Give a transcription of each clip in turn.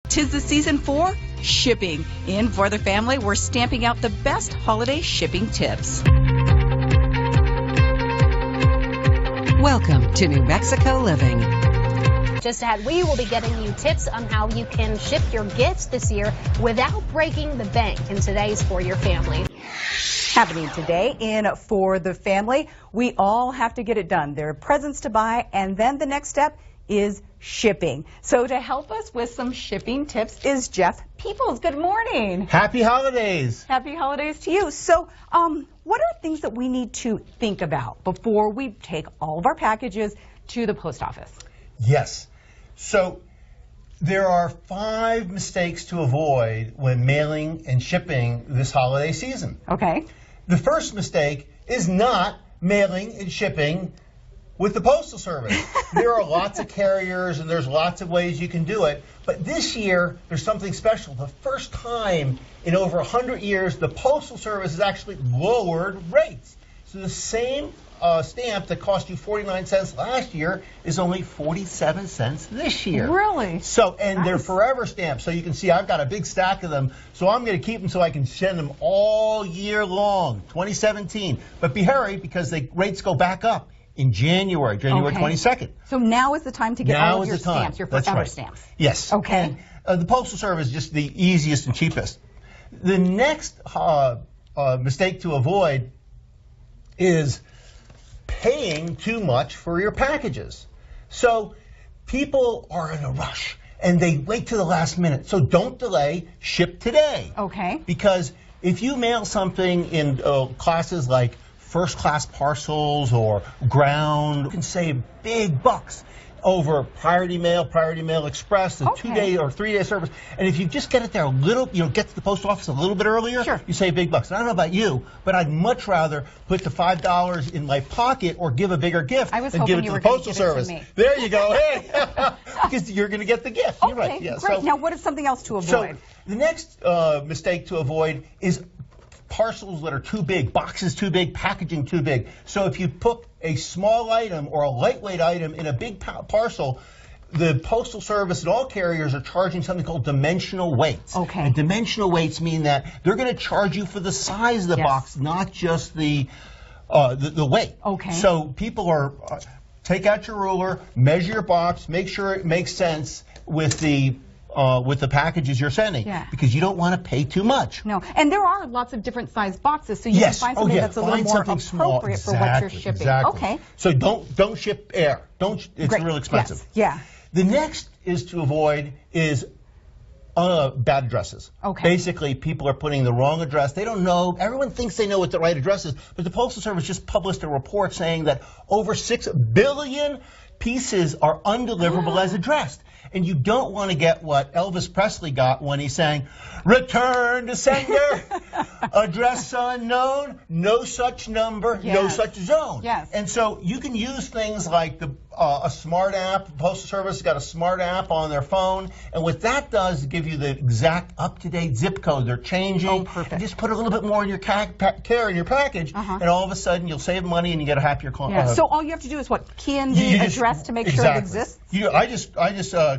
'Tis the season for shipping. In For the Family, we're stamping out the best holiday shipping tips. Welcome to New Mexico Living. Just ahead, we will be getting you tips on how you can ship your gifts this year without breaking the bank in today's For Your Family. Happening today in For the Family, we all have to get it done. There are presents to buy, and then the next step is shipping. So to help us with some shipping tips is Jeff Peoples. Good morning. Happy holidays. Happy holidays to you. So what are things that we need to think about before we take all of our packages to the post office? Yes. So there are 5 mistakes to avoid when mailing and shipping this holiday season. Okay. The first mistake is not mailing and shipping with the Postal Service. There are lots of carriers and there's lots of ways you can do it. But this year, there's something special. The first time in over 100 years, the Postal Service has actually lowered rates. So the same stamp that cost you 49 cents last year is only 47 cents this year. Really? So, and nice. They're forever stamps. So you can see I've got a big stack of them. So I'm going to keep them so I can send them all year long, 2017. But be hurry because the rates go back up in January Okay. 22nd. So now is the time to get all of your stamps, your That's forever right. stamps. Yes. Okay. And, the Postal Service is just the easiest and cheapest. The next mistake to avoid is paying too much for your packages. So people are in a rush and they wait to the last minute. So don't delay, ship today. Okay. Because if you mail something in classes like first class parcels or ground, you can save big bucks over Priority Mail Express, the 2-day or 3-day service. And if you just get it there a little, get to the post office a little bit earlier, sure, you save big bucks. And I don't know about you, but I'd much rather put the $5 in my pocket or give a bigger gift than give it to the Postal Service. There you go. Hey, because you're going to get the gift. Okay, You're right. Yeah, great. so, now, what is something else to avoid? So the next mistake to avoid is parcels that are too big, boxes too big, packaging too big. So if you put a small item or a lightweight item in a big parcel, the Postal Service and all carriers are charging something called dimensional weights. Okay. And dimensional weights mean that they're going to charge you for the size of the box, not just the weight. Okay. So people are take out your ruler, measure your box, make sure it makes sense with the packages you're sending, because you don't want to pay too much. No, and there are lots of different size boxes, so you can find something that's a little more appropriate for what you're shipping. Exactly. Okay. So don't ship air. It's real expensive. Yes. Yeah. The next is to avoid is bad addresses. Okay. Basically, people are putting the wrong address. They don't know. Everyone thinks they know what the right address is, but the Postal Service just published a report saying that over 6 billion pieces are undeliverable as addressed. And you don't want to get what Elvis Presley got when he sang, "Return to sender, address unknown, no such number, no such zone." Yes. And so you can use things like a smart app. The Postal Service has got a smart app on their phone, and what that does is give you the exact up-to-date zip code. They're changing. Oh, perfect. And just put a little bit more in your care in your package, and all of a sudden you'll save money and you get a happier client. So all you have to do is what? Key in the address to make sure it exists? I just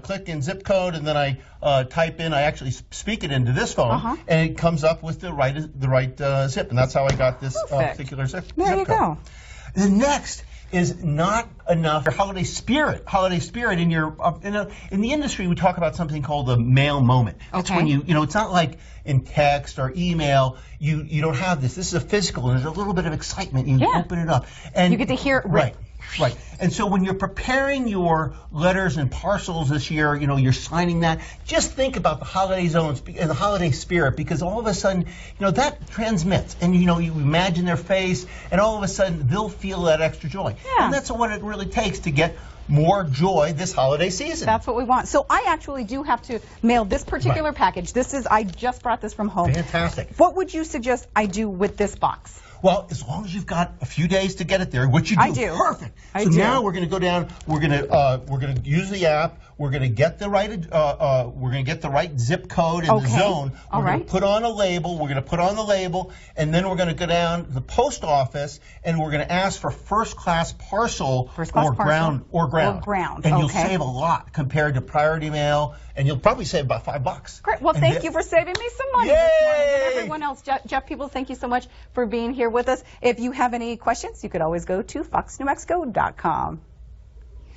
click in zip code and then I type in. I actually speak it into this phone, and it comes up with the right zip, and that's how I got this particular zip code. There you go. The next is not enough holiday spirit. In your in the industry, we talk about something called the mail moment. That's when it's not like in text or email. You don't have this. This is a physical, and there's a little bit of excitement. You open it up, and you get to hear it right. Right. And so when you're preparing your letters and parcels this year, you're signing that, just think about the holiday zones and the holiday spirit, because all of a sudden, that transmits. And, you imagine their face, and all of a sudden, they'll feel that extra joy. Yeah. And that's what it really takes to get more joy this holiday season. That's what we want. So I actually do have to mail this particular package. I just brought this from home. Fantastic. What would you suggest I do with this box? Well, as long as you've got a few days to get it there, which you do. I do. Perfect. I so do. now we're going to go down. We're going to use the app. We're going to get the right zip code and the zone. We're going to put on a label. We're going to put on the label, and then we're going to go down to the post office, and we're going to ask for first-class parcel or ground. And you'll save a lot compared to priority mail, and you'll probably save about $5. Great. Well, thank you for saving me some money this morning. And everyone else, Jeff People, thank you so much for being here with us. If you have any questions, you could always go to foxnewmexico.com.